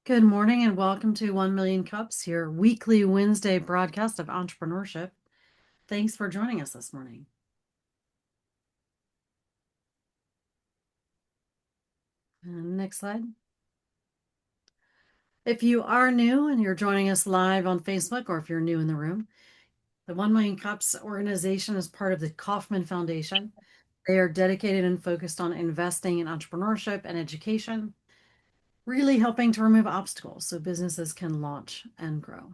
Good morning and welcome to 1 Million Cups, your weekly Wednesday broadcast of entrepreneurship. Thanks for joining us this morning. Next slide. If you are new and you're joining us live on Facebook, or if you're new in the room, the 1 Million Cups organization is part of the Kauffman Foundation. They are dedicated and focused on investing in entrepreneurship and education, really helping to remove obstacles so businesses can launch and grow.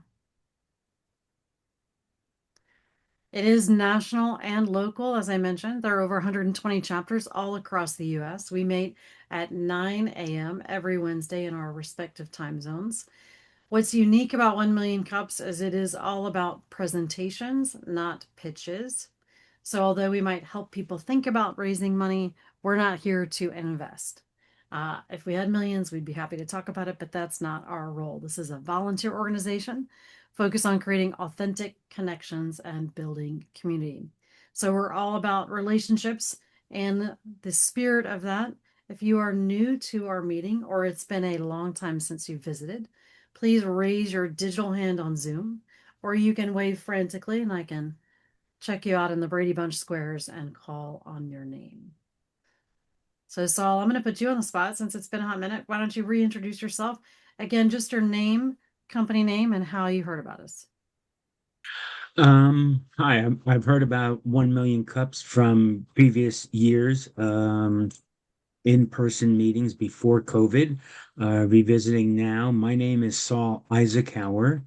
It is national and local, as I mentioned. There are over 120 chapters all across the US. We meet at 9 a.m. every Wednesday in our respective time zones. What's unique about 1 Million Cups is it is all about presentations, not pitches. So although we might help people think about raising money, we're not here to invest. If we had millions, we'd be happy to talk about it, but that's not our role. This is a volunteer organization focused on creating authentic connections and building community. So we're all about relationships and the spirit of that. If you are new to our meeting or it's been a long time since you visited, please raise your digital hand on Zoom, or you can wave frantically and I can check you out in the Brady Bunch squares and call on your name. So Saul, I'm going to put you on the spot since it's been a hot minute. Why don't you reintroduce yourself? Again, just your name, company name, and how you heard about us. Hi, I've heard about 1 Million Cups from previous years, in-person meetings before COVID, revisiting now. My name is Saul Eisenhower.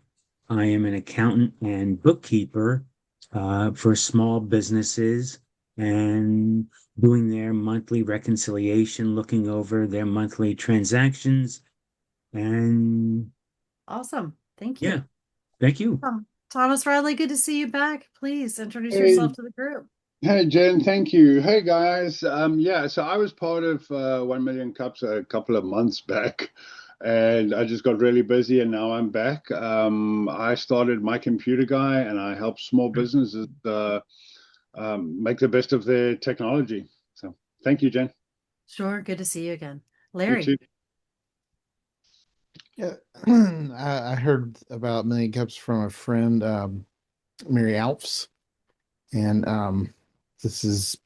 I am an accountant and bookkeeper, for small businesses and doing their monthly reconciliation, looking over their monthly transactions. And Awesome. Thank yeah, you. thank you. Thomas Riley, good to see you back. Please introduce Hey, yourself to the group. hey, Jen, thank you. Hey, guys. Yeah, so I was part of 1 Million Cups a couple of months back, and I just got really busy, and now I'm back. I started My Computer Guy, and I help small businesses make the best of their technology. So thank you, Jen. Sure. Good to see you again. You Larry. too. Yeah, I heard about Million Cups from a friend, Mary Alfs, and this has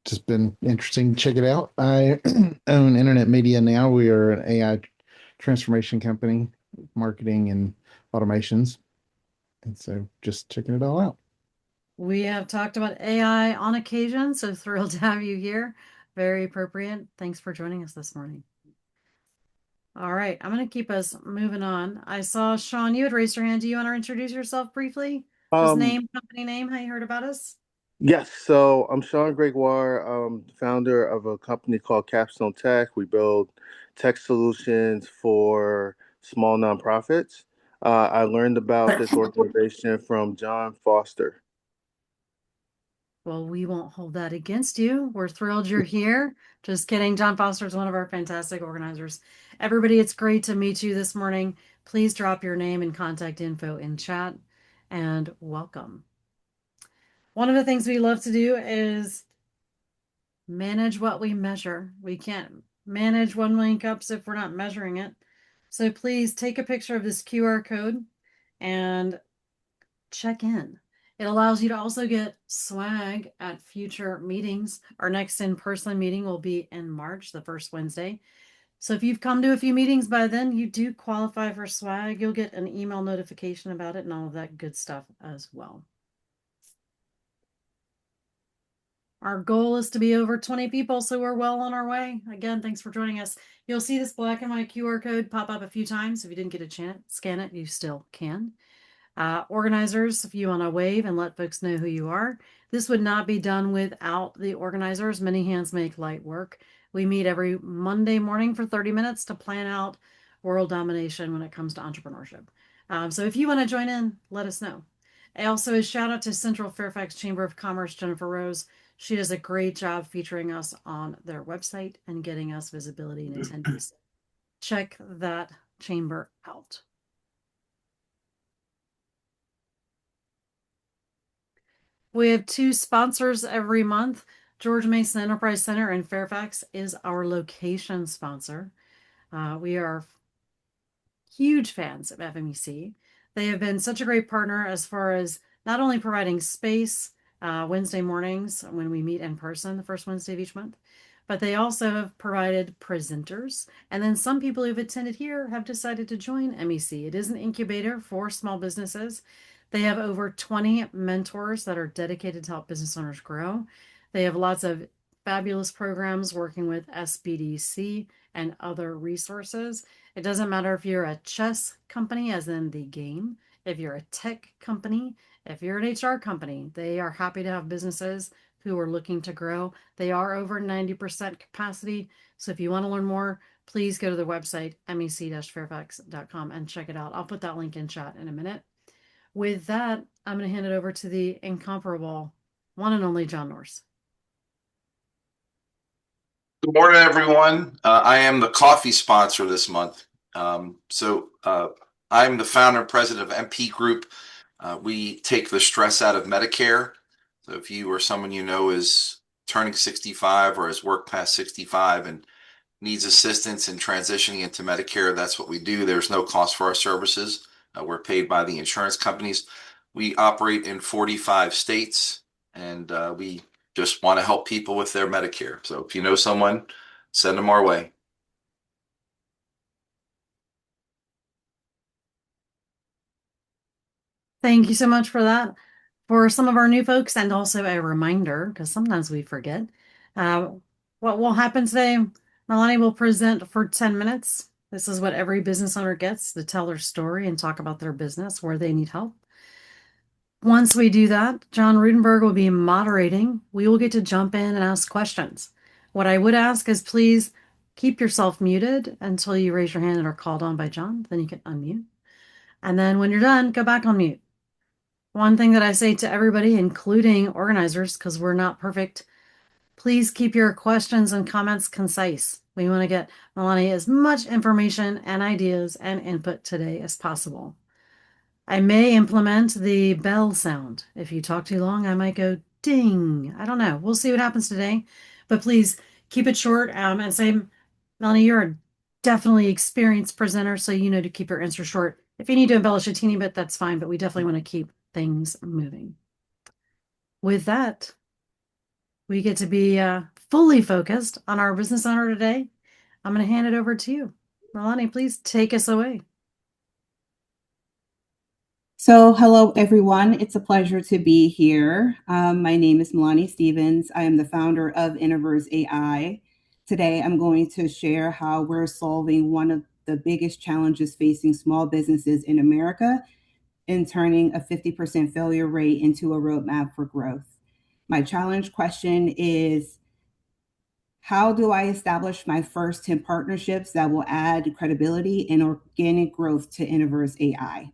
just been interesting to check it out. I own Internet Media now. We are an AI transformation company, marketing and automations, and so just checking it all out. We have talked about AI on occasion, so thrilled to have you here. Very appropriate. Thanks for joining us this morning. All right, I'm going to keep us moving on. I saw Sean, you had raised your hand. Do you want to introduce yourself briefly? Just Um, name, company name, how you heard about us? yes, so I'm Sean Gregoire, founder of a company called Capstone Tech. We build tech solutions for small nonprofits. I learned about this organization from John Foster. Well, we won't hold that against you. We're thrilled you're here. Just kidding. John Foster is one of our fantastic organizers. Everybody, it's great to meet you this morning. Please drop your name and contact info in chat and welcome. One of the things we love to do is manage what we measure. We can't manage 1 million cups if we're not measuring it. So please take a picture of this QR code and check in. It allows you to also get swag at future meetings. Our next in-person meeting will be in March, the first Wednesday. So if you've come to a few meetings by then, you do qualify for swag. You'll get an email notification about it and all of that good stuff as well. Our goal is to be over 20 people, so we're well on our way. Again, thanks for joining us. You'll see this black and white QR code pop up a few times. If you didn't get a chance, scan it, you still can. Organizers, if you want to wave and let folks know who you are, this would not be done without the organizers. Many hands make light work. We meet every Monday morning for 30 minutes to plan out world domination when it comes to entrepreneurship. So if you want to join in, let us know. Also, a shout out to Central Fairfax Chamber of Commerce, Jennifer Rose. She does a great job featuring us on their website and getting us visibility and attendees. Check that chamber out. We have two sponsors every month. George Mason Enterprise Center in Fairfax is our location sponsor. We are huge fans of FMEC. They have been such a great partner as far as not only providing space Wednesday mornings when we meet in person the first Wednesday of each month, but they also have provided presenters. And then some people who've attended here have decided to join MEC. It is an incubator for small businesses. They have over 20 mentors that are dedicated to help business owners grow. They have lots of fabulous programs working with SBDC and other resources. It doesn't matter if you're a chess company, as in the game, if you're a tech company, if you're an HR company, they are happy to have businesses who are looking to grow. They are over 90% capacity. So if you want to learn more, please go to their website, mec-fairfax.com, and check it out. I'll put that link in chat in a minute. With that, I'm going to hand it over to the incomparable one and only John Norse. Good morning, everyone. I am the coffee sponsor this month. I'm the founder and president of MP Group. We take the stress out of Medicare. So if you or someone you know is turning 65 or has worked past 65 and needs assistance in transitioning into Medicare, that's what we do. There's no cost for our services. We're paid by the insurance companies. We operate in 45 states, and we just want to help people with their Medicare. So if you know someone, send them our way. Thank you so much for that. For some of our new folks, and also a reminder, because sometimes we forget, what will happen today, Milanee will present for 10 minutes. This is what every business owner gets to tell their story and talk about their business, where they need help. Once we do that, John Rudenberg will be moderating. We will get to jump in and ask questions. What I would ask is please keep yourself muted until you raise your hand and are called on by John. Then you can unmute. And then when you're done, go back on mute. One thing that I say to everybody, including organizers, because we're not perfect, please keep your questions and comments concise. We want to get Milanee as much information and ideas and input today as possible. I may implement the bell sound. If you talk too long, I might go ding. I don't know. We'll see what happens today. But please keep it short and say, Milanee, you're a definitely experienced presenter, so you know to keep your answer short. If you need to embellish a teeny bit, that's fine, but we definitely want to keep things moving. With that, we get to be fully focused on our business owner today. I'm going to hand it over to you. Milanee, please take us away. So hello, everyone. It's a pleasure to be here. My name is Milanee Stephens. I am the founder of Innovurs.ai. Today, I'm going to share how we're solving one of the biggest challenges facing small businesses in America in turning a 50% failure rate into a roadmap for growth. My challenge question is, how do I establish my first 10 partnerships that will add credibility and organic growth to Innovurs.ai?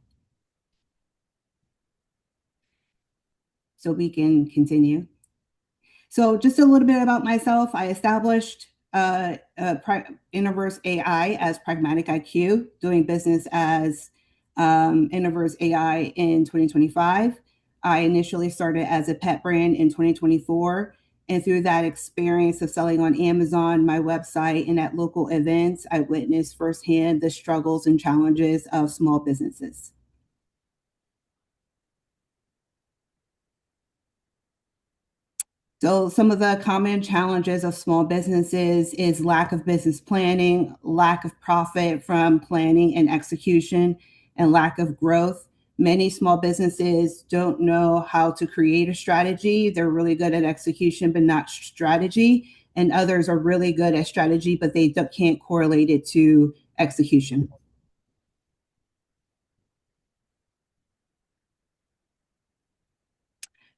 So we can continue. So just a little bit about myself. I established Innovurs.ai as Pragmatic IQ, doing business as Innovurs.ai in 2025. I initially started as a pet brand in 2024. And through that experience of selling on Amazon, my website, and at local events, I witnessed firsthand the struggles and challenges of small businesses. So some of the common challenges of small businesses is lack of business planning, lack of profit from planning and execution, and lack of growth. Many small businesses don't know how to create a strategy. They're really good at execution, but not strategy. And others are really good at strategy, but they can't correlate it to execution.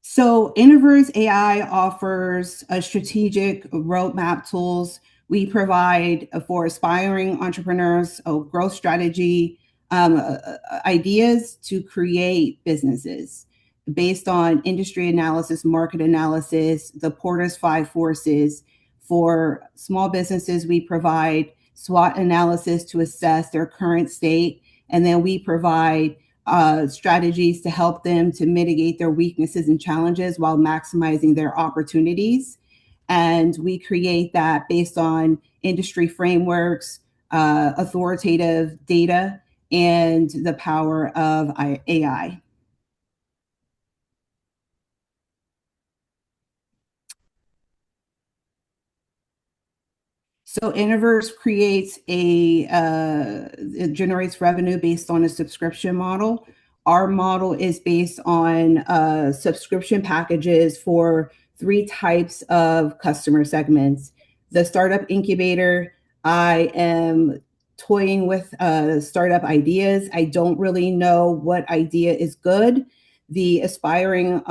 So Innovurs.ai offers a strategic roadmap tools. We provide for aspiring entrepreneurs a growth strategy, ideas to create businesses based on industry analysis, market analysis, the Porter's 5 forces. For small businesses, we provide SWOT analysis to assess their current state, and then we provide strategies to help them to mitigate their weaknesses and challenges while maximizing their opportunities. And we create that based on industry frameworks, authoritative data, and the power of AI. So Innovurs creates it generates revenue based on a subscription model. Our model is based on subscription packages for three types of customer segments. The startup incubator, I am toying with startup ideas. I don't really know what idea is good. The aspiring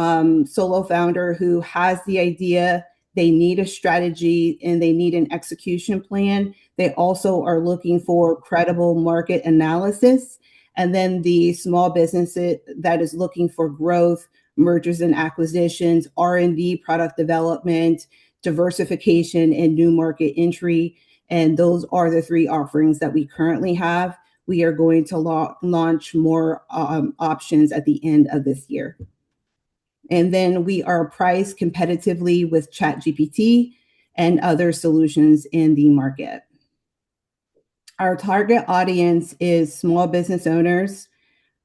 solo founder who has the idea, they need a strategy and they need an execution plan. They also are looking for credible market analysis. And then the small business that is looking for growth, mergers and acquisitions, R&D, product development, diversification, and new market entry. And those are the three offerings that we currently have. We are going to launch more options at the end of this year. And then we are priced competitively with ChatGPT and other solutions in the market. Our target audience is small business owners,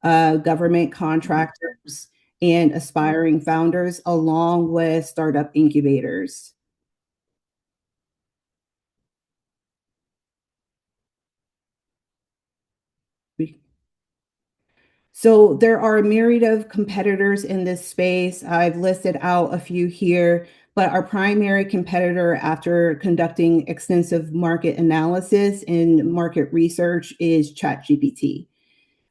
government contractors, and aspiring founders, along with startup incubators. So there are a myriad of competitors in this space. I've listed out a few here, but our primary competitor, after conducting extensive market analysis and market research, is ChatGPT.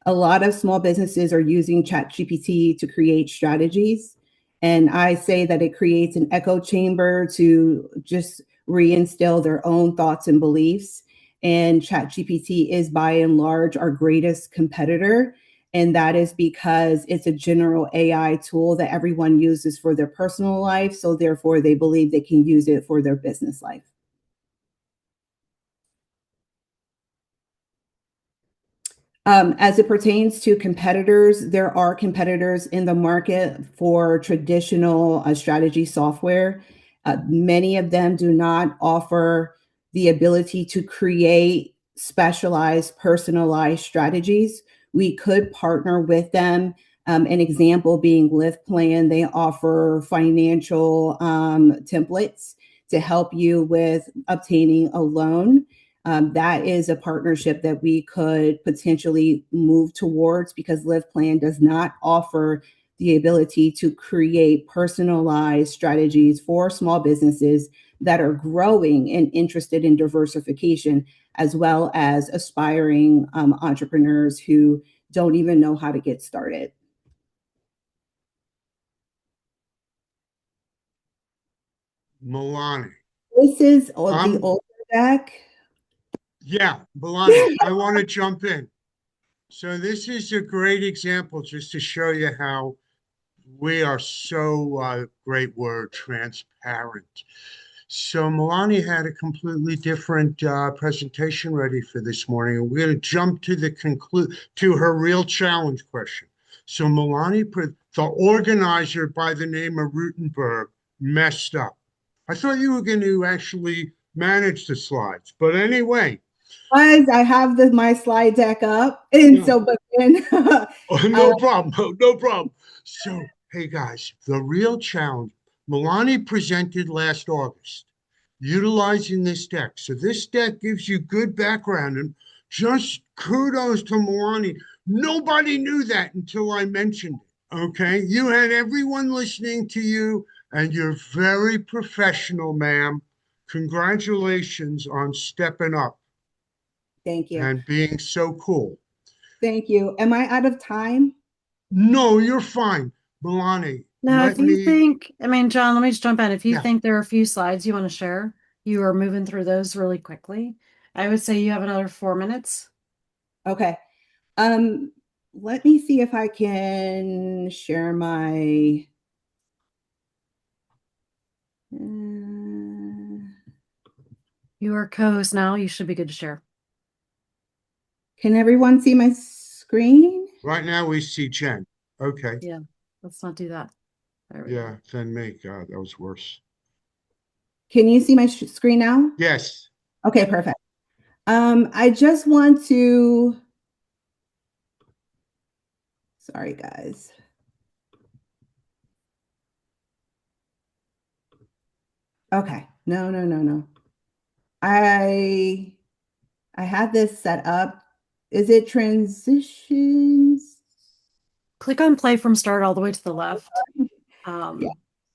A lot of small businesses are using ChatGPT to create strategies. And I say that it creates an echo chamber to just reinstill their own thoughts and beliefs. And ChatGPT is by and large our greatest competitor. And that is because it's a general AI tool that everyone uses for their personal life. So therefore, they believe they can use it for their business life. As it pertains to competitors, there are competitors in the market for traditional strategy software. Many of them do not offer the ability to create specialized, personalized strategies. We could partner with them. An example being LiftPlan. They offer financial templates to help you with obtaining a loan. That is a partnership that we could potentially move towards because LiftPlan does not offer the ability to create personalized strategies for small businesses that are growing and interested in diversification, as well as aspiring entrepreneurs who don't even know how to get started. Milanee. This is the older deck. Yeah, Milanee, I want to jump in. So this is a great example just to show you how we are so, great word, transparent. So Milanee had a completely different presentation ready for this morning. And we're going to jump to to her real challenge question. So Milanee, the organizer by the name of Rutenberg, messed up. I thought you were going to actually manage the slides, but anyway. I have my slide deck up, and yeah. So but then oh, no problem, no problem. So hey guys, the real challenge Milanee presented last August, utilizing this deck. So this deck gives you good background, and just kudos to Milanee. Nobody knew that until I mentioned it. Okay, you had everyone listening to you, and you're very professional, ma'am. Congratulations on stepping up. Thank you. And being so cool. Thank you. Am I out of time? No, you're fine, Milanee. No, if you think, I mean, John, let me just jump in. If you think there are a few slides you want to share, you are moving through those really quickly. I would say you have another 4 minutes. Okay. Let me see if I can share my. You are co-host now. You should be good to share. Can everyone see my screen? Right now we see Jen. Okay. Yeah, let's not do that. Yeah, then me. God, that was worse. Can you see my screen now? Yes. Okay, perfect. I just want to Sorry, guys. Okay. No. I had this set up. Is it transitions? Click on play from start all the way to the left. Yeah,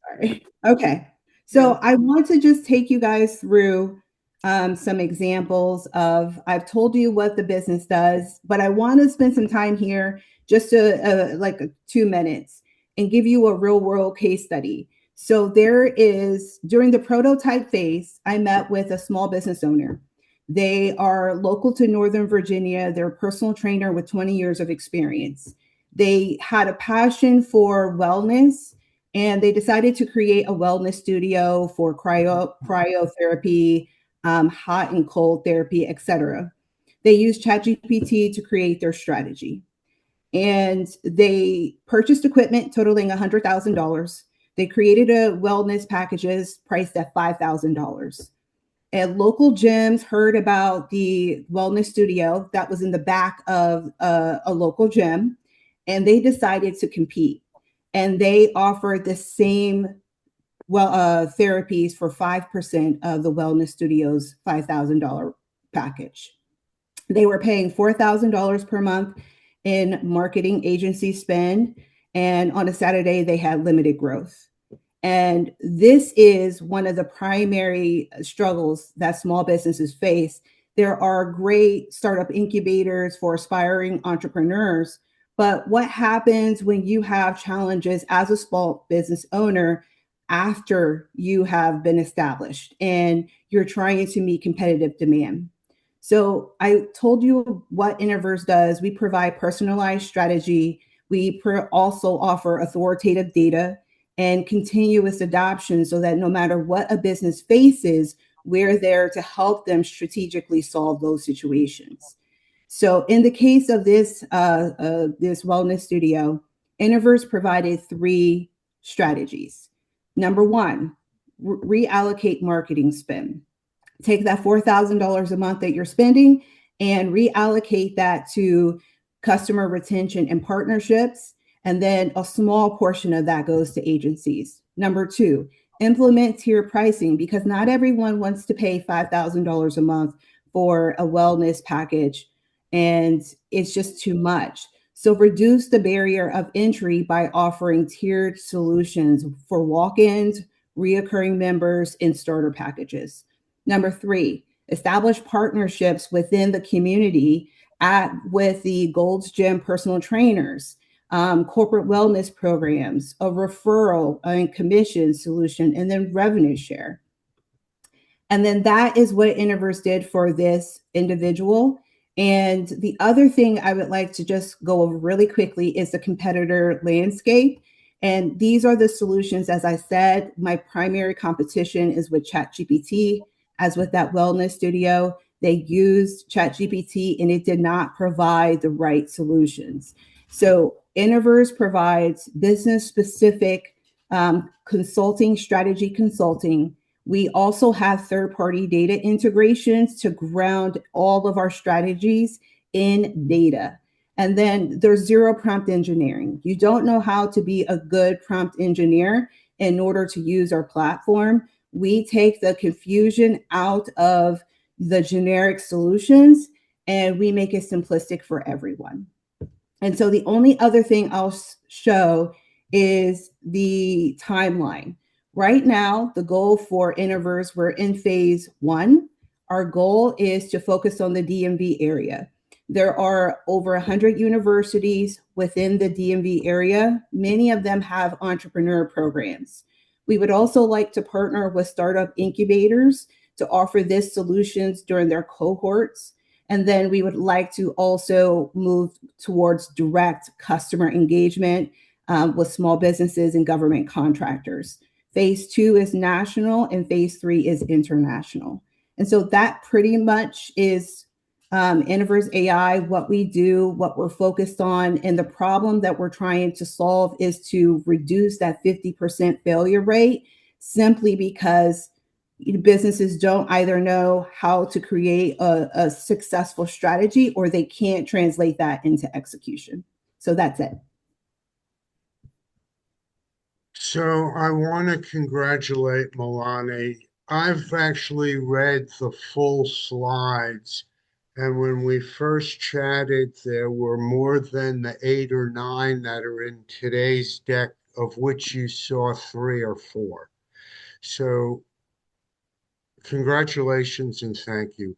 sorry. Okay. So I want to just take you guys through some examples of, I've told you what the business does, but I want to spend some time here just to like 2 minutes and give you a real world case study. So there is, during the prototype phase, I met with a small business owner. They are local to Northern Virginia. They're a personal trainer with 20 years of experience. They had a passion for wellness, and they decided to create a wellness studio for cryotherapy, hot and cold therapy, etc. They used ChatGPT to create their strategy. And they purchased equipment totaling $100,000. They created a wellness packages priced at $5,000. And local gyms heard about the wellness studio that was in the back of a local gym, and they decided to compete. And they offered the same therapies for 5% of the wellness studio's $5,000 package. They were paying $4,000 per month in marketing agency spend, and on a Saturday they had limited growth. And this is one of the primary struggles that small businesses face. There are great startup incubators for aspiring entrepreneurs, but what happens when you have challenges as a small business owner after you have been established and you're trying to meet competitive demand? So I told you what Innovurs does. We provide personalized strategy. We also offer authoritative data and continuous adoption so that no matter what a business faces, we're there to help them strategically solve those situations. So in the case of this wellness studio, Innovurs provided 3 strategies. Number 1, reallocate marketing spend. Take that $4,000 a month that you're spending and reallocate that to customer retention and partnerships. And then a small portion of that goes to agencies. Number 2, implement tier pricing, because not everyone wants to pay $5,000 a month for a wellness package, and it's just too much. So reduce the barrier of entry by offering tiered solutions for walk-ins, reoccurring members, and starter packages. Number 3, establish partnerships within the community with the Gold's Gym personal trainers, corporate wellness programs, a referral and commission solution, and then revenue share. And then that is what Innovurs did for this individual. And the other thing I would like to just go over really quickly is the competitor landscape. And these are the solutions. As I said, my primary competition is with ChatGPT. As with that wellness studio, they used ChatGPT and it did not provide the right solutions. So Innovurs provides business-specific consulting, strategy consulting. We also have third-party data integrations to ground all of our strategies in data. And then there's zero prompt engineering. You don't know how to be a good prompt engineer in order to use our platform. We take the confusion out of the generic solutions and we make it simplistic for everyone. And so the only other thing I'll show is the timeline. Right now, the goal for Innovurs, we're in phase 1. Our goal is to focus on the DMV area. There are over 100 universities within the DMV area. Many of them have entrepreneur programs. We would also like to partner with startup incubators to offer these solutions during their cohorts. And then we would like to also move towards direct customer engagement with small businesses and government contractors. Phase 2 is national and phase 3 is international. And so that pretty much is Innovurs.ai, what we do, what we're focused on, and the problem that we're trying to solve is to reduce that 50% failure rate, simply because businesses don't either know how to create a successful strategy or they can't translate that into execution. So that's it. So I want to congratulate Milanee. I've actually read the full slides, and when we first chatted, there were more than the 8 or 9 that are in today's deck, of which you saw 3 or 4. So congratulations and thank you.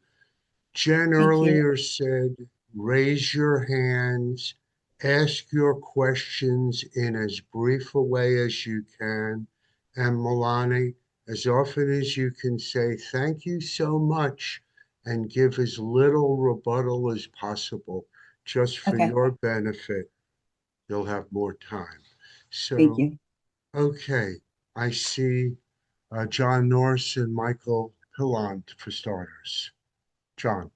Jen Thank you. earlier said, raise your hands, ask your questions in as brief a way as you can. And Milanee, as often as you can say, thank you so much, and give as little rebuttal as possible, just for Okay. your benefit. You'll have more time. Thank So, you. okay, I see John Norris and Michael Pillant for starters. John.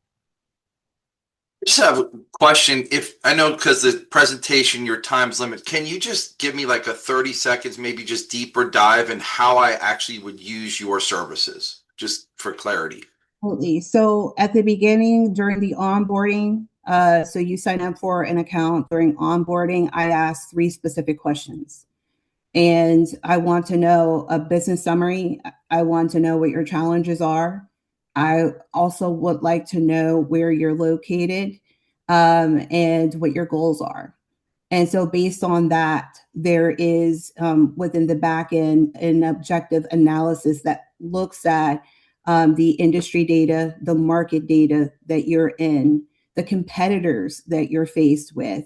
Just have a question. If I know because the presentation, your time's limit, can you just give me like a 30 seconds, maybe just deeper dive in how I actually would use your services, just for clarity? Absolutely. So at the beginning, during the onboarding, so you sign up for an account during onboarding, I ask 3 specific questions. And I want to know a business summary. I want to know what your challenges are. I also would like to know where you're located, and what your goals are. And so based on that, there is within the back end an objective analysis that looks at the industry data, the market data that you're in, the competitors that you're faced with,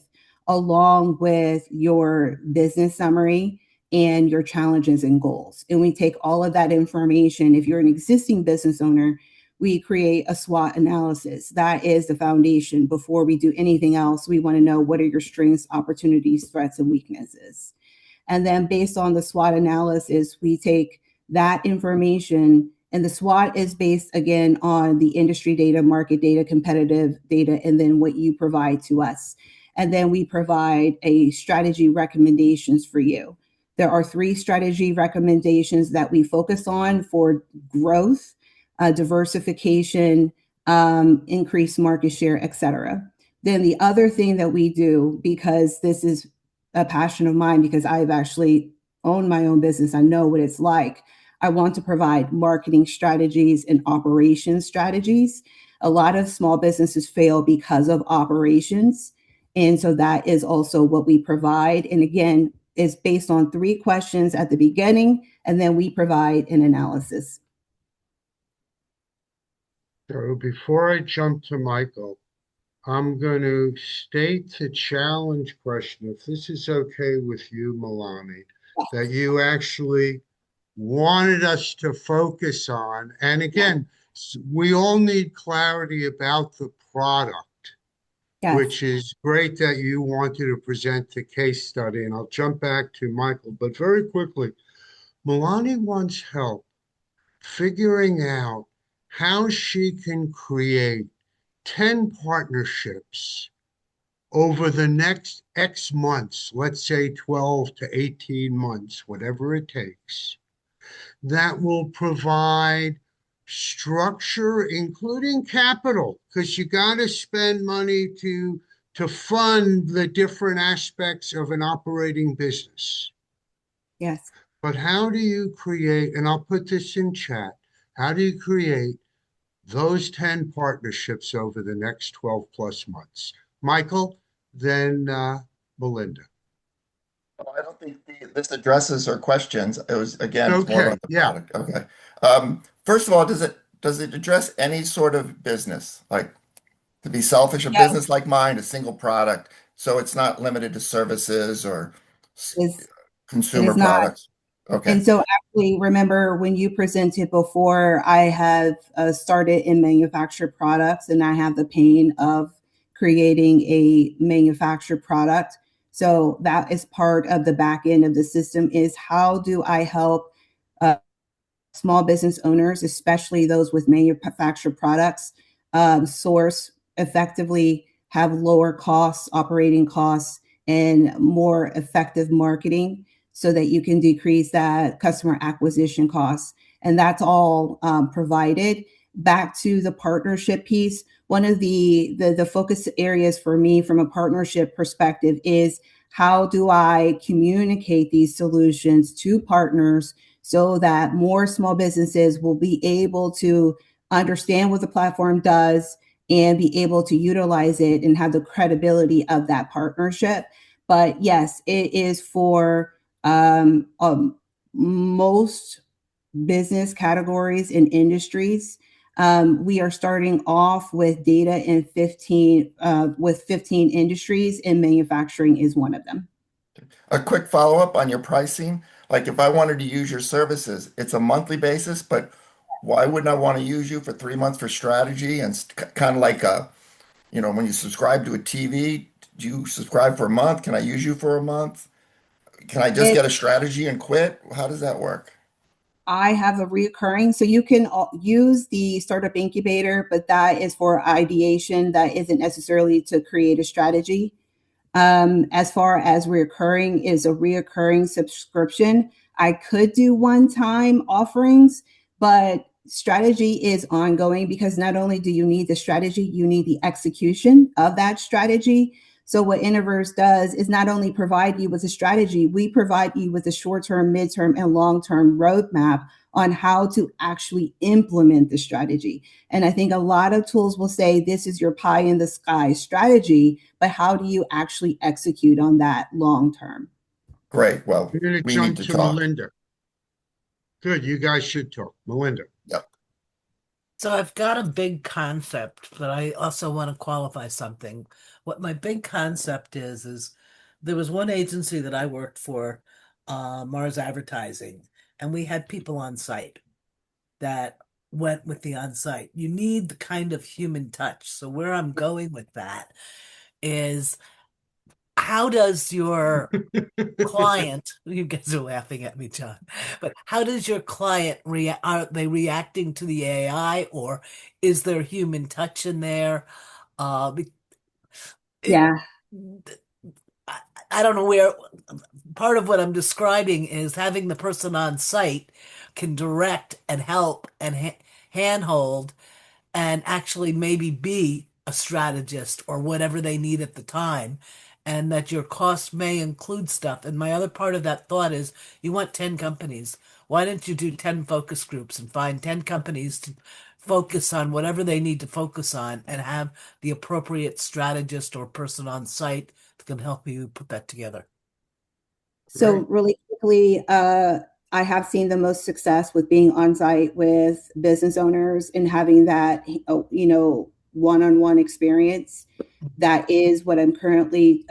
along with your business summary and your challenges and goals. And we take all of that information. If you're an existing business owner, we create a SWOT analysis. That is the foundation. Before we do anything else, we want to know what are your strengths, opportunities, threats, and weaknesses. And then based on the SWOT analysis, we take that information, and the SWOT is based again on the industry data, market data, competitive data, and then what you provide to us. And then we provide a strategy recommendations for you. There are 3 strategy recommendations that we focus on for growth, diversification, increased market share, et cetera. Then the other thing that we do, because this is a passion of mine, because I've actually owned my own business, I know what it's like. I want to provide marketing strategies and operations strategies. A lot of small businesses fail because of operations. And so that is also what we provide. And again, it's based on 3 questions at the beginning, and then we provide an analysis. So before I jump to Michael, I'm going to state the challenge question, if this is okay with you, Milanee, that you actually wanted us to focus on. And again, we all need clarity about the product, Yes. which is great that you wanted to present the case study. And I'll jump back to Michael, but very quickly, Milanee wants help figuring out how she can create 10 partnerships over the next X months, let's say 12 to 18 months, whatever it takes, that will provide structure, including capital, because you got to spend money to fund the different aspects of an operating business. Yes. But how do you create, and I'll put this in chat, how do you create those 10 partnerships over the next 12 plus months? Michael, then Melinda. I don't think this addresses her questions. It was, again, it's more Okay, about the yeah. product. Okay. First of all, does it address any sort of business? Like, to be selfish, a Yes. business like mine, a single product, so it's not limited to services or It consumer is not. products. Okay. And so actually, remember when you presented before, I have started in manufactured products, and I have the pain of creating a manufactured product. So that is part of the back end of the system, is how do I help small business owners, especially those with manufactured products, source effectively, have lower costs, operating costs, and more effective marketing, so that you can decrease that customer acquisition costs. And that's all provided. Back to the partnership piece, one of the focus areas for me from a partnership perspective is how do I communicate these solutions to partners so that more small businesses will be able to understand what the platform does and be able to utilize it and have the credibility of that partnership. But yes, it is for most business categories and industries. We are starting off with data in 15 industries, and manufacturing is one of them. A quick follow-up on your pricing. Like if I wanted to use your services, it's a monthly basis, but why wouldn't I want to use you for 3 months for strategy and kind of like when you subscribe to a TV, do you subscribe for a month? Can I use you for a month? Can I just It, get a strategy and quit? How does that work? I have a reoccurring, so you can use the startup incubator, but that is for ideation. That isn't necessarily to create a strategy. As far as reoccurring is a reoccurring subscription. I could do one-time offerings, but strategy is ongoing because not only do you need the strategy, you need the execution of that strategy. So what Innovurs does is not only provide you with a strategy, we provide you with a short-term, mid-term, and long-term roadmap on how to actually implement the strategy. And I think a lot of tools will say this is your pie in the sky strategy, but how do you actually execute on that long term? Great. Well, We're going to we need jump to to talk. Melinda. Good, you guys should talk. Melinda. Yep. So I've got a big concept, but I also want to qualify something. What my big concept is there was one agency that I worked for, Mars Advertising, and we had people on site that went with the on site. You need the kind of human touch. So where I'm going with that is how does your client, you guys are laughing at me, John, but how does your client react? Are they reacting to the AI or is there human touch in there? It, Yeah. I, I don't know where part of what I'm describing is having the person on site can direct and help and handhold and actually maybe be a strategist or whatever they need at the time. And that your cost may include stuff. And my other part of that thought is you want 10 companies. Why don't you do 10 focus groups and find 10 companies to focus on whatever they need to focus on and have the appropriate strategist or person on site that can help you put that together? So really quickly, I have seen the most success with being on site with business owners and having that, one-on-one experience. That is what I'm currently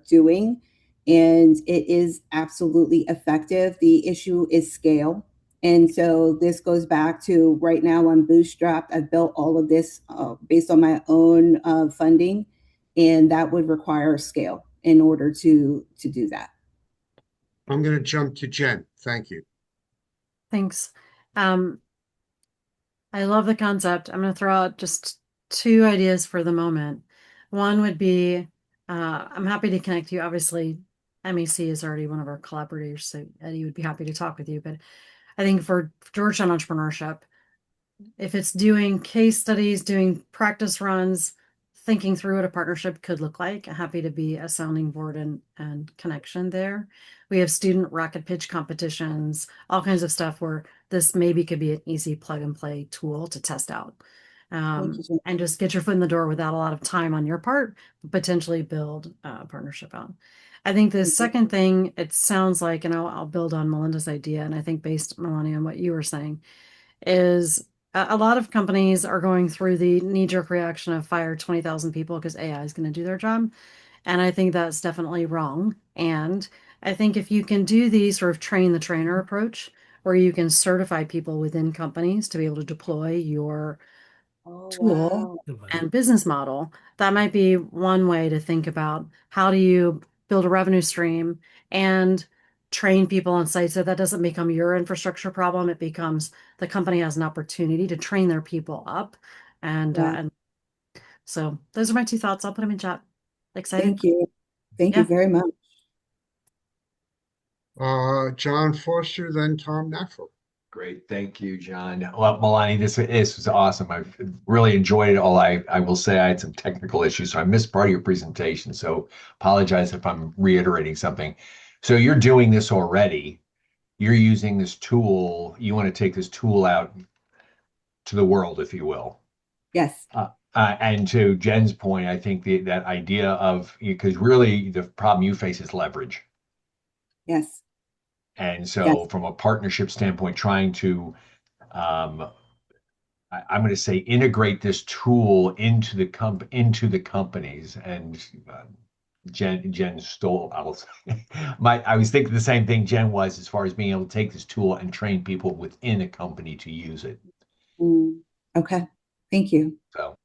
doing, and it is absolutely effective. The issue is scale. And so this goes back to right now I'm bootstrapped. I've built all of this based on my own funding, and that would require scale in order to do that. I'm going to jump to Jen. Thank you. Thanks. I love the concept. I'm going to throw out just two ideas for the moment. One would be, I'm happy to connect you. Obviously, MEC is already one of our collaborators, so Eddie would be happy to talk with you. But I think for Georgetown Entrepreneurship, if it's doing case studies, doing practice runs, thinking through what a partnership could look like, happy to be a sounding board and connection there. We have student rocket pitch competitions, all kinds of stuff where this maybe could be an easy plug and play tool to test out. And just get your foot in the door without a lot of time on your part, potentially build a partnership out. I think the second thing, it sounds like, and I'll build on Melinda's idea, and I think based, Milanee, on what you were saying, is a lot of companies are going through the knee-jerk reaction of fire 20,000 people because AI is going to do their job. And I think that's definitely wrong. And I think if you can do the sort of train the trainer approach, where you can certify people within companies to be able to deploy your tool and business model, that might be one way to think about how do you build a revenue stream and train people on site so that doesn't become your infrastructure problem. It becomes the company has an opportunity to train their people up. And so those are my two thoughts. I'll put them in chat. Excited? Thank you. Thank you very much. John Foster, then Tom Naffel. Great. Thank you, John. Well, Milanee, this was awesome. I've really enjoyed it all. I will say I had some technical issues, so I missed part of your presentation. So apologize if I'm reiterating something. So you're doing this already. You're using this tool. You want to take this tool out to the world, if you will. Yes. And to Jen's point, I think that idea of, because really the problem you face is leverage. Yes. And so Yes. from a partnership standpoint, trying to, I'm going to say, integrate this tool into the companies. And Jen stole, I was thinking the same thing Jen was, as far as being able to take this tool and train people within a company to use it. Okay. Thank you. So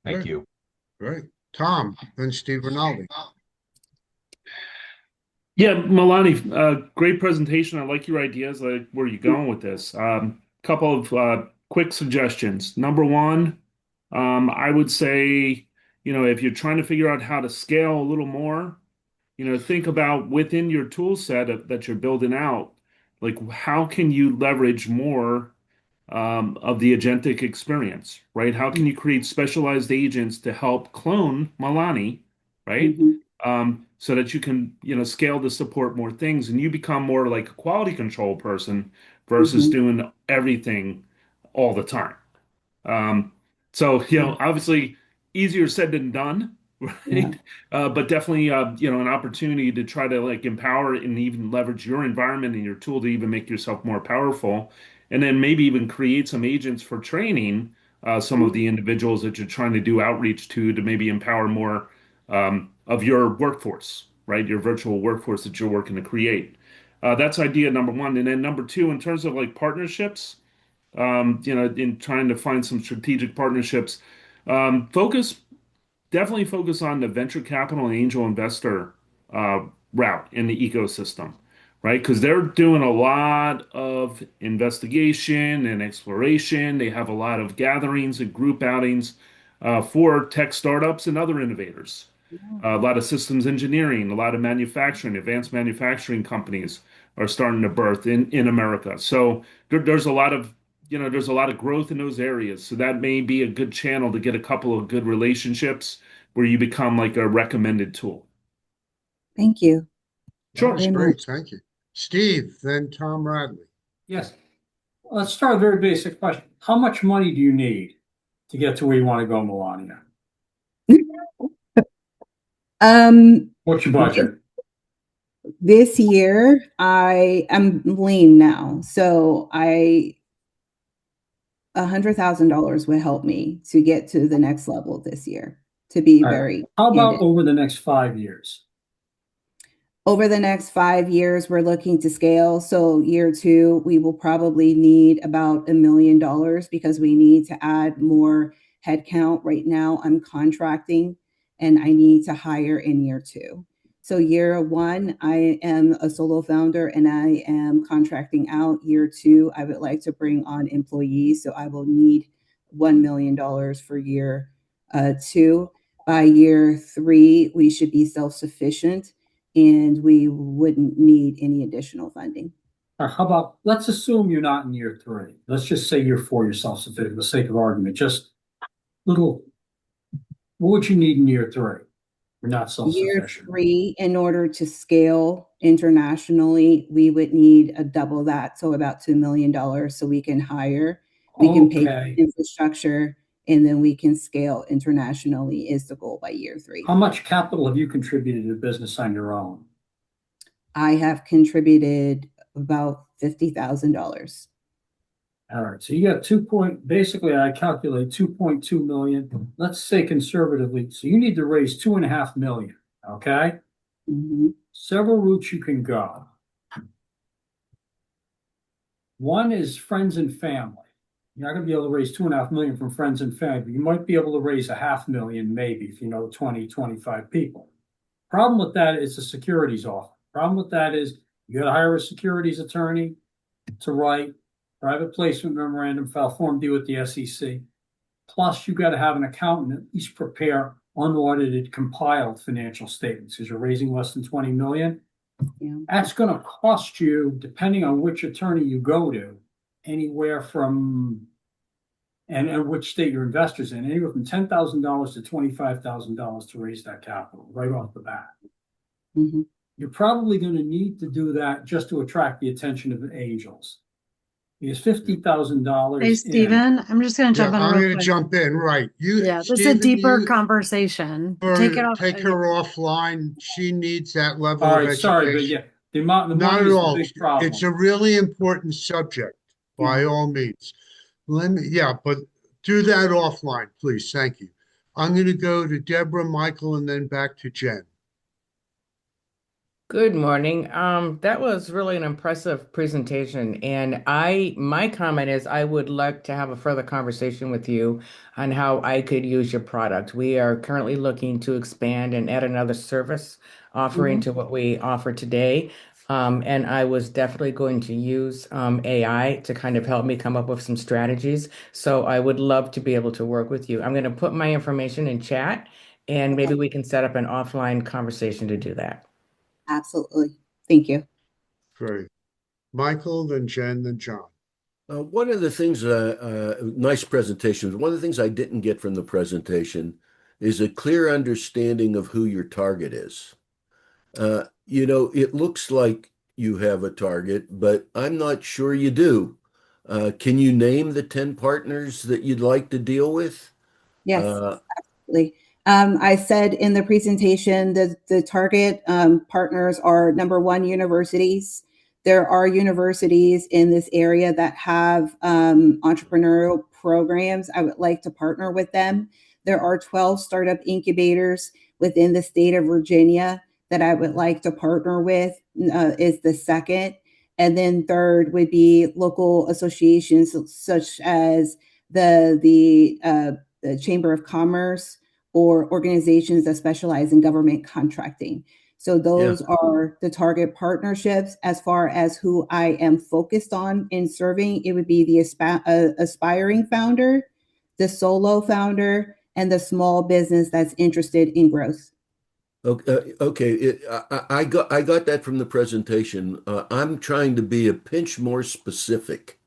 thank you. Great. Tom, then Steve Rinaldi. Yeah, Milanee, great presentation. I like your ideas. I like where you're going with this. Couple of quick suggestions. Number one, I would say, if you're trying to figure out how to scale a little more, think about within your tool set that you're building out, like how can you leverage more of the agentic experience, right? How can you create specialized agents to help clone Milanee, right? So that you can, scale to support more things and you become more like a quality control person versus doing everything all the time. So, obviously easier said than done, right? Yeah. But definitely, an opportunity to try to like empower and even leverage your environment and your tool to even make yourself more powerful. And then maybe even create some agents for training some of the individuals that you're trying to do outreach to maybe empower more of your workforce, right? Your virtual workforce that you're working to create. That's idea number one. And then number two, in terms of like partnerships, in trying to find some strategic partnerships, focus definitely focus on the venture capital and angel investor route in the ecosystem, right? Because they're doing a lot of investigation and exploration. They have a lot of gatherings and group outings for tech startups and other innovators. A lot of systems engineering, a lot of manufacturing, advanced manufacturing companies are starting to birth in America. So there's a lot of there's a lot of growth in those areas. So that may be a good channel to get a couple of good relationships where you become like a recommended tool. Thank you. Sure. That's great. Thank you. Steve, then Tom Radley. Yes. Let's start with a very basic question. How much money do you need to get to where you want to go, Milanee? What's your budget? This year, I am lean now. So $100,000 would help me to get to the next level this year, to be very How about candid. over the next 5 years? Over the next 5 years, we're looking to scale. So year 2, we will probably need about $1 million because we need to add more headcount. Right now, I'm contracting and I need to hire in year 2. So year 1, I am a solo founder and I am contracting out. Year 2, I would like to bring on employees. So I will need $1 million for year 2. By year 3, we should be self-sufficient and we wouldn't need any additional funding. How about, let's assume you're not in year 3. Let's just say year 4, you're self-sufficient for the sake of argument. Just what would you need in year 3? You're not self-sufficient. Year 3, in order to scale internationally, we would need a double that, so about $2 million, so we can hire, we can pay for infrastructure, and then we can scale internationally is the goal by year 3. How much capital have you contributed to the business on your own? I have contributed about $50,000. All right, so you got basically I calculate 2.2 million. Let's say conservatively, so you need to raise 2.5 million, okay? Several routes you can go. One is friends and family. You're not going to be able to raise 2.5 million from friends and family, but you might be able to raise 500,000 maybe if you know 20, 25 people. Problem with that is the securities offer. Problem with that is you got to hire a securities attorney to write private placement memorandum, file Form D with the SEC. Plus, you got to have an accountant at least prepare unaudited, compiled financial statements because you're raising less than 20 million. Yeah. That's going to cost you, depending on which attorney you go to, anywhere from, and which state your investors in, anywhere from $10,000 to $25,000 to raise that capital right off the bat. Mm-hmm. You're probably going to need to do that just to attract the attention of the angels. Because $50,000 Hey, in. Stephen, I'm just going to Yeah, jump in I'm real going to quick. jump in. Right. Yeah, this is a Stephen, deeper conversation. Take it off. take her offline. She needs that level All of right, sorry, but education. yeah, the Not money at is the all. big problem. It's a really important subject, by all means. But do that offline, please. Thank you. I'm going to go to Deborah, Michael, and then back to Jen. Good morning. That was really an impressive presentation, and my comment is I would like to have a further conversation with you on how I could use your product. We are currently looking to expand and add another service offering to what we offer today. And I was definitely going to use AI to kind of help me come up with some strategies. So I would love to be able to work with you. I'm going to put my information in chat, and maybe we can set up an offline conversation to do that. Absolutely. Thank you. Great. Michael, then Jen, then John. One of the things, nice presentation. One of the things I didn't get from the presentation is a clear understanding of who your target is. It looks like you have a target, but I'm not sure you do. Can you name the 10 partners that you'd like to deal with? Yes, absolutely. I said in the presentation that the target partners are number one, universities. There are universities in this area that have entrepreneurial programs. I would like to partner with them. There are 12 startup incubators within the state of Virginia that I would like to partner with, is the second. And then third would be local associations such as the Chamber of Commerce or organizations that specialize in government contracting. So those are the target partnerships. As far as who I am focused on in serving, it would be the aspiring founder, the solo founder, and the small business that's interested in growth. Okay. I got that from the presentation. I'm trying to be a pinch more specific.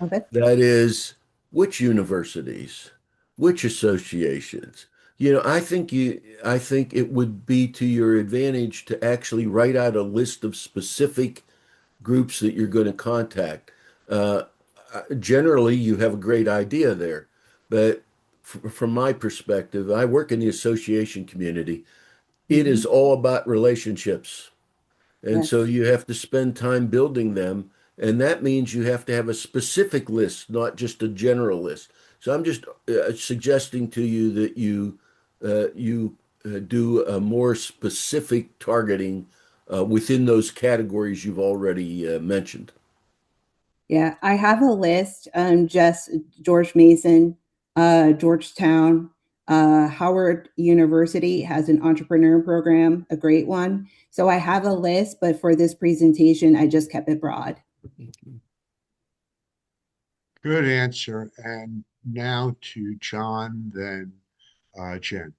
Okay. That is, which universities, which associations. I think it would be to your advantage to actually write out a list of specific groups that you're going to contact. Generally, you have a great idea there, but from my perspective, I work in the association community. It is all about relationships. And so you have to spend time building them. And that means you have to have a specific list, not just a general list. So I'm just suggesting to you that you do a more specific targeting within those categories you've already mentioned. Yeah, I have a list. Just George Mason, Georgetown, Howard University has an entrepreneur program, a great one. So I have a list, but for this presentation, I just kept it broad. Good answer. And now to John, then Jen.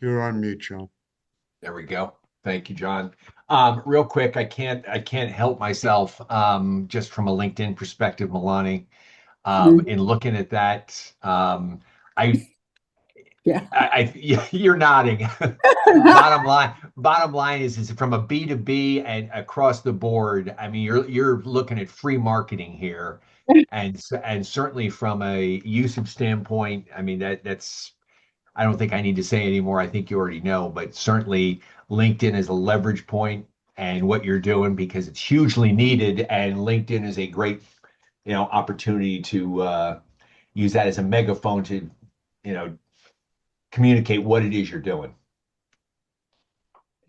You're on mute, John. There we go. Thank you, John. Real quick, I can't help myself, just from a LinkedIn perspective, Milanee. In looking at that, you're nodding. Bottom line is from a B2B and across the board. I mean, you're looking at free marketing here, and certainly from a usage standpoint. I mean, that's. I don't think I need to say anymore. I think you already know, but certainly LinkedIn is a leverage point and what you're doing because it's hugely needed, and LinkedIn is a great, opportunity to use that as a megaphone to, communicate what it is you're doing.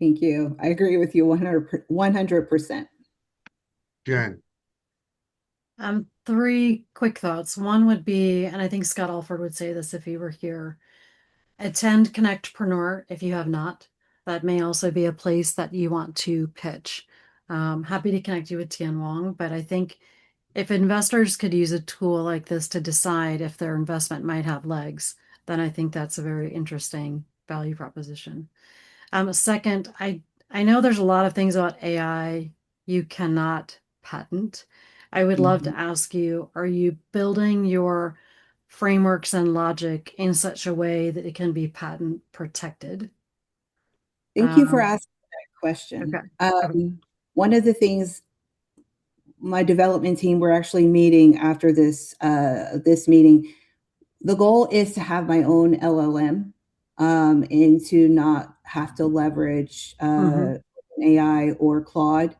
Thank you. I agree with you 100%. Jen. Three quick thoughts. One would be, and I think Scott Alford would say this if he were here, attend Connectpreneur if you have not. That may also be a place that you want to pitch. Happy to connect you with Tian Wong, but I think if investors could use a tool like this to decide if their investment might have legs, then I think that's a very interesting value proposition. Second, I know there's a lot of things about AI you cannot patent. I would love to ask you, are you building your frameworks and logic in such a way that it can be patent protected? Thank you for asking that question. Okay. One of the things my development team, we're actually meeting after this meeting. The goal is to have my own LLM, and to not have to leverage AI or Claude.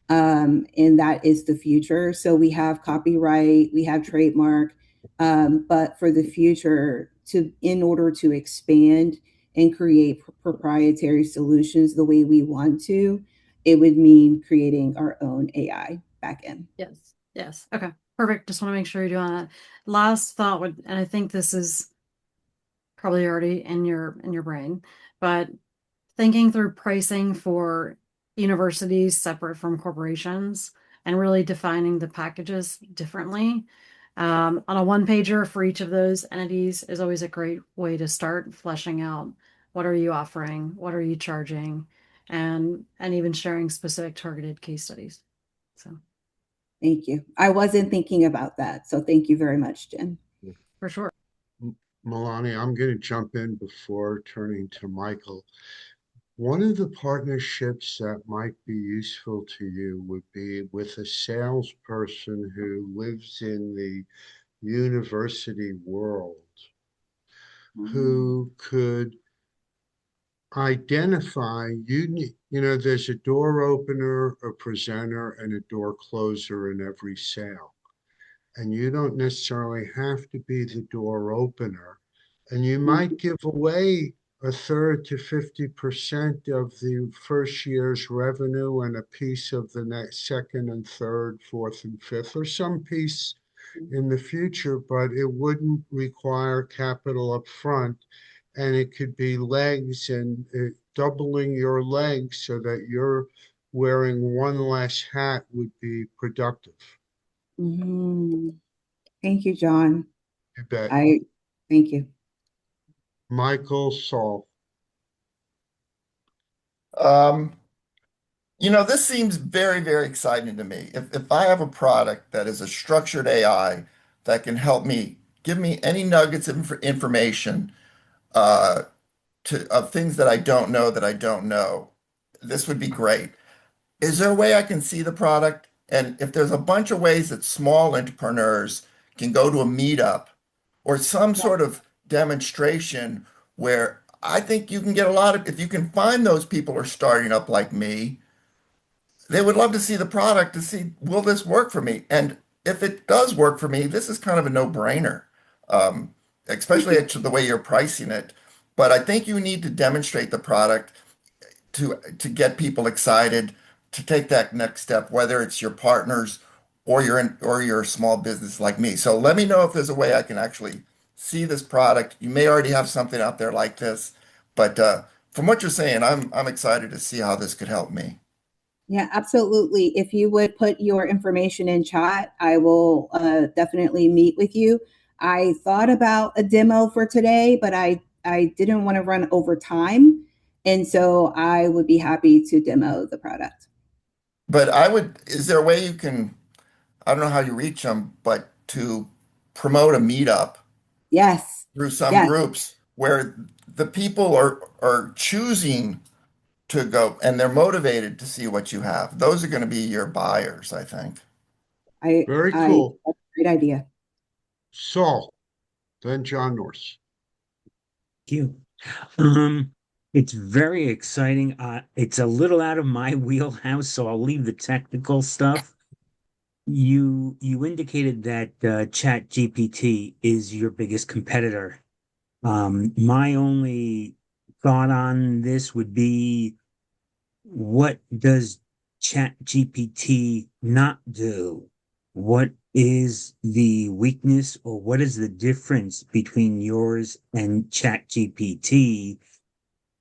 And that is the future. So we have copyright, we have trademark, but for the future, in order to expand and create proprietary solutions the way we want to, it would mean creating our own AI backend. Yes. Yes. Okay. Perfect. Just want to make sure you're doing that. Last thought would, and I think this is probably already in your brain, but thinking through pricing for universities separate from corporations and really defining the packages differently. On a one pager for each of those entities is always a great way to start fleshing out what are you offering, what are you charging, and even sharing specific targeted case studies. So thank you. I wasn't thinking about that. So thank you very much, Jen. For sure. Milanee, I'm going to jump in before turning to Michael. One of the partnerships that might be useful to you would be with a salesperson who lives in the university world, who could identify, there's a door opener, a presenter, and a door closer in every sale. And you don't necessarily have to be the door opener. And you might give away a third to 50% of the first year's revenue and a piece of the next second and third, fourth and fifth, or some piece in the future, but it wouldn't require capital up front. And it could be legs and doubling your legs so that you're wearing one less hat would be productive. Thank you, John. You bet. Thank you. Michael Saul. This seems very, very exciting to me. If I have a product that is a structured AI that can help me, give me any nuggets of information of things that I don't know, this would be great. Is there a way I can see the product? And if there's a bunch of ways that small entrepreneurs can go to a meetup or some sort of demonstration where I think you can get if you can find those people who are starting up like me, they would love to see the product to see, will this work for me? And if it does work for me, this is kind of a no-brainer, especially the way you're pricing it. But I think you need to demonstrate the product to get people excited to take that next step, whether it's your partners or you're a small business like me. So let me know if there's a way I can actually see this product. You may already have something out there like this, but from what you're saying, I'm excited to see how this could help me. Yeah, absolutely. If you would put your information in chat, I will definitely meet with you. I thought about a demo for today, but I didn't want to run over time. And so I would be happy to demo the product. But is there a way you can, I don't know how you reach them, but to promote a meetup? Yes. Through some groups where the people are choosing to go and they're motivated to see what you have. Those are going to be your buyers, I think. Very cool. That's a great idea. Saul, then John Norse. Thank you. It's very exciting. It's a little out of my wheelhouse, so I'll leave the technical stuff. You indicated that Chat GPT is your biggest competitor. My only thought on this would be, what does Chat GPT not do? What is the weakness, or what is the difference between yours and Chat GPT?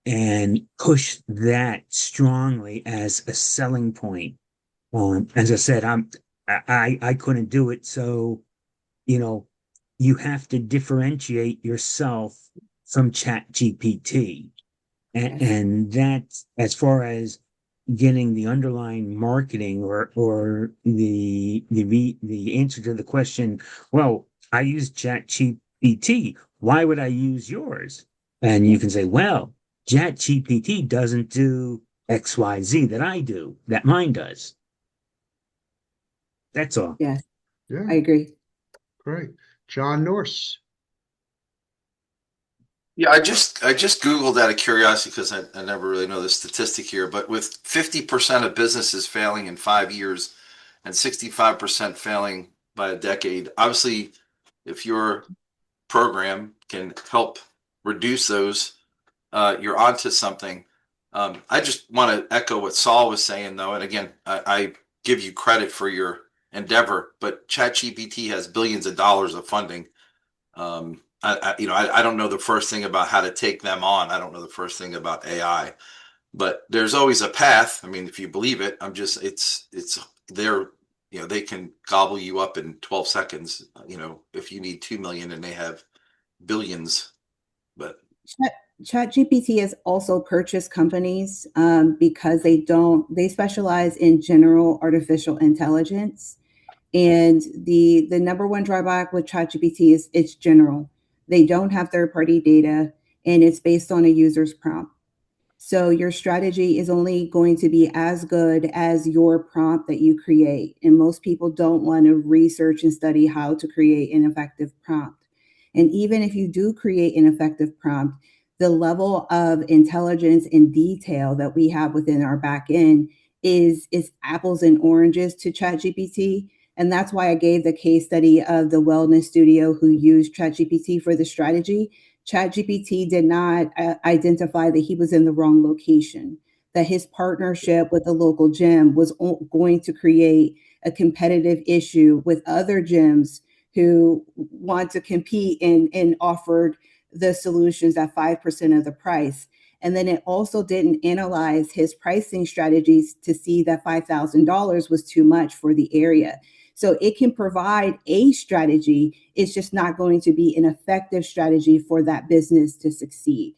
And push that strongly as a selling point. As I said, I couldn't do it, so you have to differentiate yourself from Chat GPT, and that's as far as getting the underlying marketing or the answer to the question, well, I use ChatGPT. Why would I use yours? And you can say, well, ChatGPT doesn't do XYZ that I do, that mine does. That's all. Yes, Yeah, I agree. great. John Norse. Yeah, I just Googled out of curiosity because I never really know the statistic here, but with 50% of businesses failing in 5 years and 65% failing by a decade, obviously, if your program can help reduce those, you're onto something. I just want to echo what Saul was saying, though, and again, I give you credit for your endeavor, but ChatGPT has billions of dollars of funding. I don't know the first thing about how to take them on. I don't know the first thing about AI, but there's always a path. I mean, if you believe it, it's they're, they can gobble you up in 12 seconds, if you need 2 million and they have billions, but ChatGPT has also purchased companies because they specialize in general artificial intelligence. And the number one drawback with ChatGPT is it's general. They don't have third-party data, and it's based on a user's prompt. So your strategy is only going to be as good as your prompt that you create. And most people don't want to research and study how to create an effective prompt. And even if you do create an effective prompt, the level of intelligence and detail that we have within our back end is apples and oranges to ChatGPT. And that's why I gave the case study of the wellness studio who used ChatGPT for the strategy. ChatGPT did not identify that he was in the wrong location, that his partnership with the local gym was going to create a competitive issue with other gyms who want to compete and offered the solutions at 5% of the price. And then it also didn't analyze his pricing strategies to see that $5,000 was too much for the area. So it can provide a strategy. It's just not going to be an effective strategy for that business to succeed.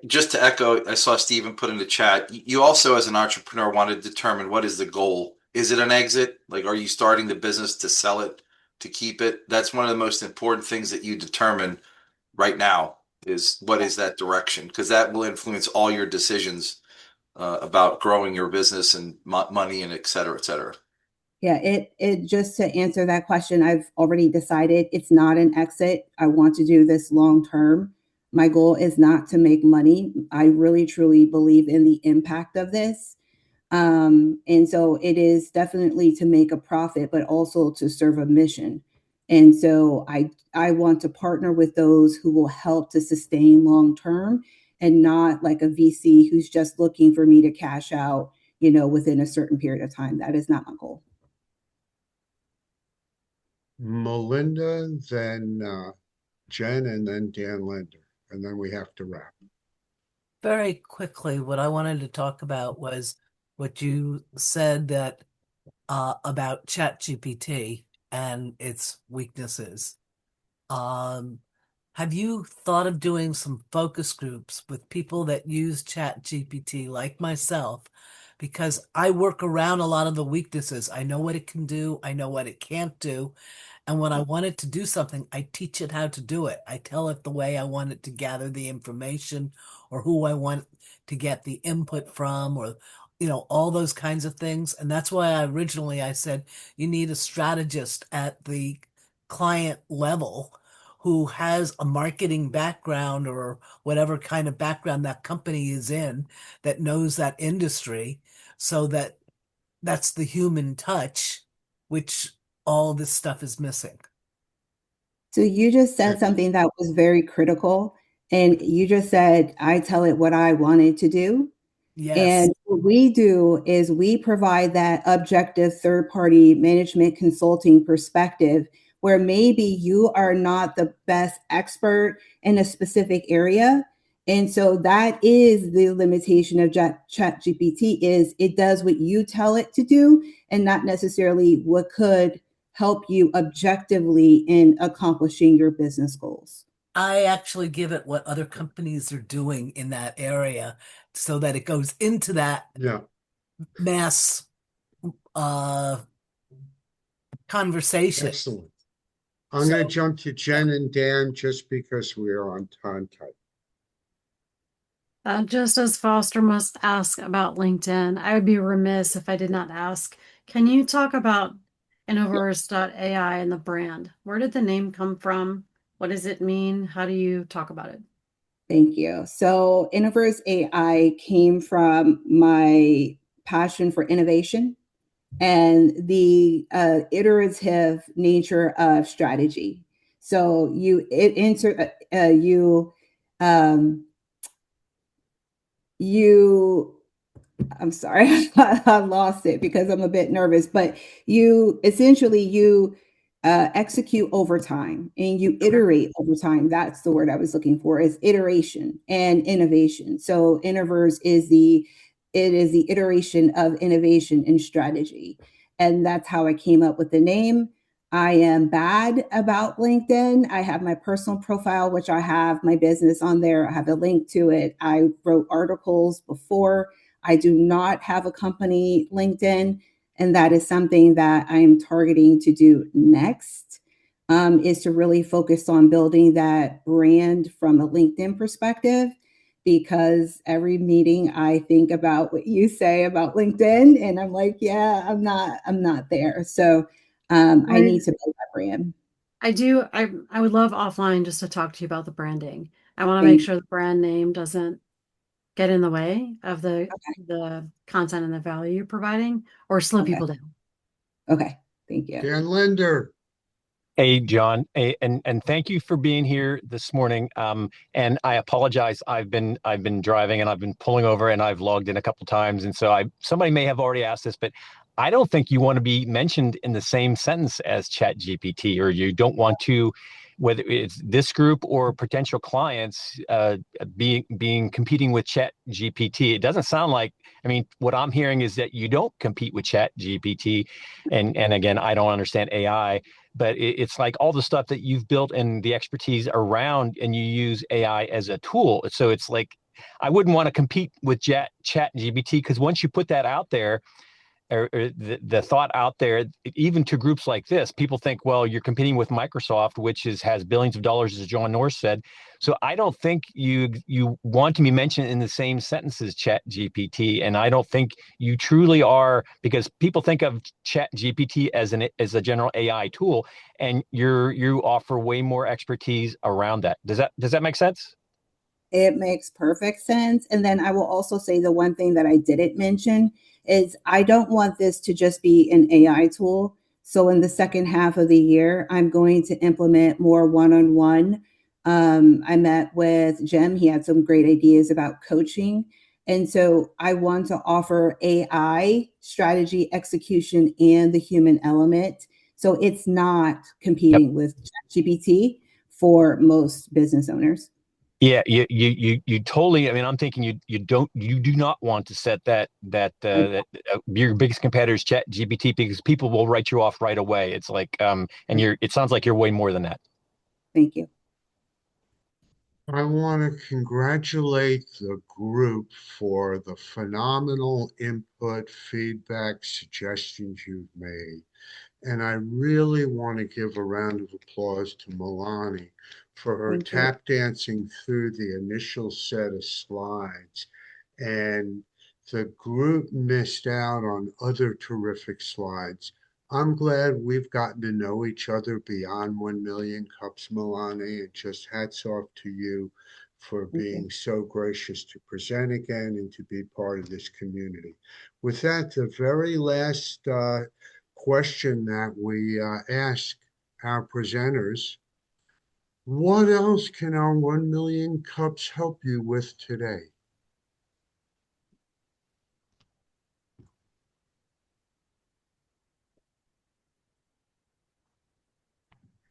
just to echo, I saw Stephen put in the chat, you also as an entrepreneur want to determine what is the goal. Is it an exit? Like, are you starting the business to sell it, to keep it? That's one of the most important things that you determine right now, is what is that direction? Because that will influence all your decisions about growing your business and money and et cetera, et cetera. Yeah, it just to answer that question, I've already decided it's not an exit. I want to do this long term. My goal is not to make money. I really truly believe in the impact of this. And so it is definitely to make a profit, but also to serve a mission. And so I want to partner with those who will help to sustain long term and not like a VC who's just looking for me to cash out, within a certain period of time. That is not my goal. Melinda, then Jen, and then Dan Lender. And then we have to wrap. Very quickly, what I wanted to talk about was what you said that about ChatGPT and its weaknesses. Have you thought of doing some focus groups with people that use ChatGPT like myself? Because I work around a lot of the weaknesses. I know what it can do. I know what it can't do. And when I want it to do something, I teach it how to do it. I tell it the way I want it to gather the information or who I want to get the input from or, all those kinds of things. And that's why I said you need a strategist at the client level who has a marketing background or whatever kind of background that company is in that knows that industry so that that's the human touch, which all this stuff is missing. So you just said something that was very critical. And you just said, I tell it what I wanted to do. Yes. And what we do is we provide that objective third-party management consulting perspective where maybe you are not the best expert in a specific area. And so that is the limitation of ChatGPT is it does what you tell it to do and not necessarily what could help you objectively in accomplishing your business goals. I actually give it what other companies are doing in that area so that it goes into that Yeah. mass conversation. Excellent. I'm going to jump to Jen and Dan just because we are on time tight. Just as Foster must ask about LinkedIn, I would be remiss if I did not ask, can you talk about Innovurs.ai and the brand? Where did the name come from? What does it mean? How do you talk about it? Thank you. So Innovurs.ai came from my passion for innovation and the iterative nature of strategy. So you I'm sorry, I lost it because I'm a bit nervous, but you essentially execute over time and you iterate over time. That's the word I was looking for, is iteration and innovation. So Innovers is the iteration of innovation and strategy. And that's how I came up with the name. I am bad about LinkedIn. I have my personal profile, which I have my business on there. I have a link to it. I wrote articles before. I do not have a company LinkedIn, and that is something that I am targeting to do next, is to really focus on building that brand from a LinkedIn perspective, because every meeting I think about what you say about LinkedIn and I'm like, yeah, I'm not there. So I need to build that brand. I would love offline just to talk to you about the branding. I want to make Thank sure the brand name doesn't get in the way of Okay. the content and the value you're providing or slow Okay. people down. Okay. Thank you. Dan Linder. Hey, John, and thank you for being here this morning. And I apologize. I've been driving and I've been pulling over and I've logged in a couple times, and so somebody may have already asked this, but I don't think you want to be mentioned in the same sentence as ChatGPT, or you don't want to, whether it's this group or potential clients, being competing with ChatGPT. It doesn't sound like. I mean, what I'm hearing is that you don't compete with ChatGPT, and again, I don't understand AI. But it's like all the stuff that you've built and the expertise around, and you use AI as a tool. So it's like I wouldn't want to compete with Chat GPT, because once you put that out there, or the thought out there, even to groups like this, people think, well, you're competing with Microsoft, which has billions of dollars, as John Norris said. So I don't think you want to be mentioned in the same sentence as Chat GPT, and I don't think you truly are, because people think of Chat GPT as a general AI tool, and you offer way more expertise around that. Does that make sense? It makes perfect sense. And then I will also say the one thing that I didn't mention is I don't want this to just be an AI tool. So in the second half of the year, I'm going to implement more one-on-one. I met with Jim. He had some great ideas about coaching. And so I want to offer AI strategy execution and the human element. So it's not Yep. competing with ChatGPT for most business owners. Yeah, you totally. I mean, I'm thinking you do not want to set that your biggest competitor is Chat GPT, because people will write you off right away. It's like and it sounds like you're way more than that. Thank you. I want to congratulate the group for the phenomenal input, feedback, suggestions you've made. And I really want to give a round of applause to Milanee for her Thank you. tap dancing through the initial set of slides. And the group missed out on other terrific slides. I'm glad we've gotten to know each other beyond 1 million cups, Milanee, and just hats off to you for being so gracious to present again and to be part of this community. With that, the very last question that we ask our presenters: what else can our 1 million cups help you with today?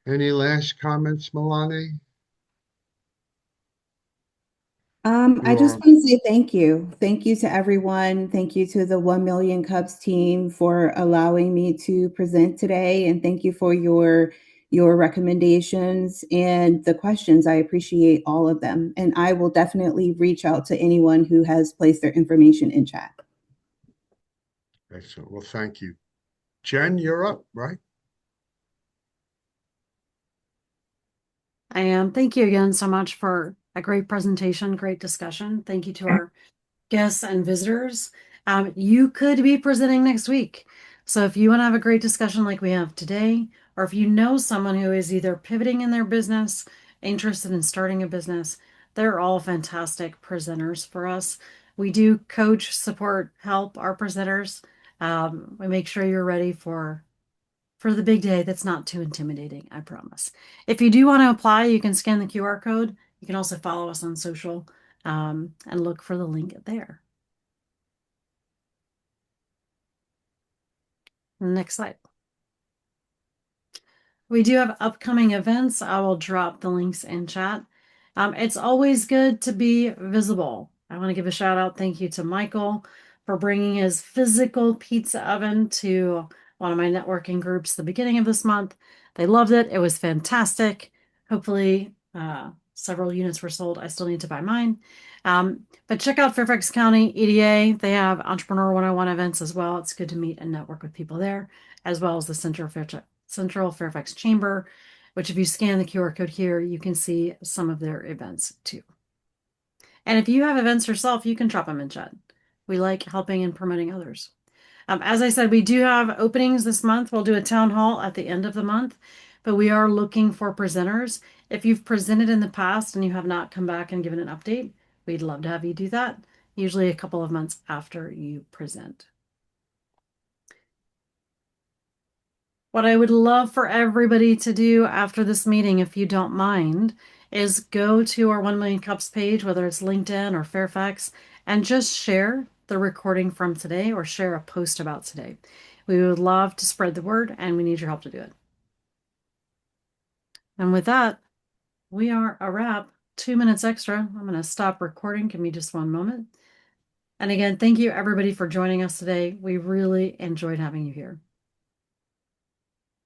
Any last comments, Milanee? I just want to say thank you. Thank you to everyone. Thank you to the 1 Million Cups team for allowing me to present today. And thank you for your your recommendations and the questions. I appreciate all of them. And I will definitely reach out to anyone who has placed their information in chat. Excellent. Well, thank you. Jen, you're up, right? I am. Thank you again so much for a great presentation, great discussion. Thank you to our guests and visitors. You could be presenting next week. So if you want to have a great discussion like we have today, or if you know someone who is either pivoting in their business, interested in starting a business, they're all fantastic presenters for us. We do coach, support, help our presenters. We make sure you're ready for the big day that's not too intimidating, I promise. If you do want to apply, you can scan the QR code. You can also follow us on social and look for the link there. Next slide. We do have upcoming events. I will drop the links in chat. It's always good to be visible. I want to give a shout out. Thank you to Michael for bringing his physical pizza oven to one of my networking groups the beginning of this month. They loved it. It was fantastic. Hopefully, several units were sold. I still need to buy mine. But check out Fairfax County EDA. They have Entrepreneur 101 events as well. It's good to meet and network with people there, as well as the Central Fairfax Chamber, which if you scan the QR code here, you can see some of their events too. And if you have events yourself, you can drop them in chat. We like helping and promoting others. As I said, we do have openings this month. We'll do a town hall at the end of the month, but we are looking for presenters. If you've presented in the past and you have not come back and given an update, we'd love to have you do that, usually a couple of months after you present. What I would love for everybody to do after this meeting, if you don't mind, is go to our 1 Million Cups page, whether it's LinkedIn or Fairfax, and just share the recording from today or share a post about today. We would love to spread the word, and we need your help to do it. And with that, we are a wrap. 2 minutes extra. I'm going to stop recording. Give me just one moment. And again, thank you everybody for joining us today. We really enjoyed having you here.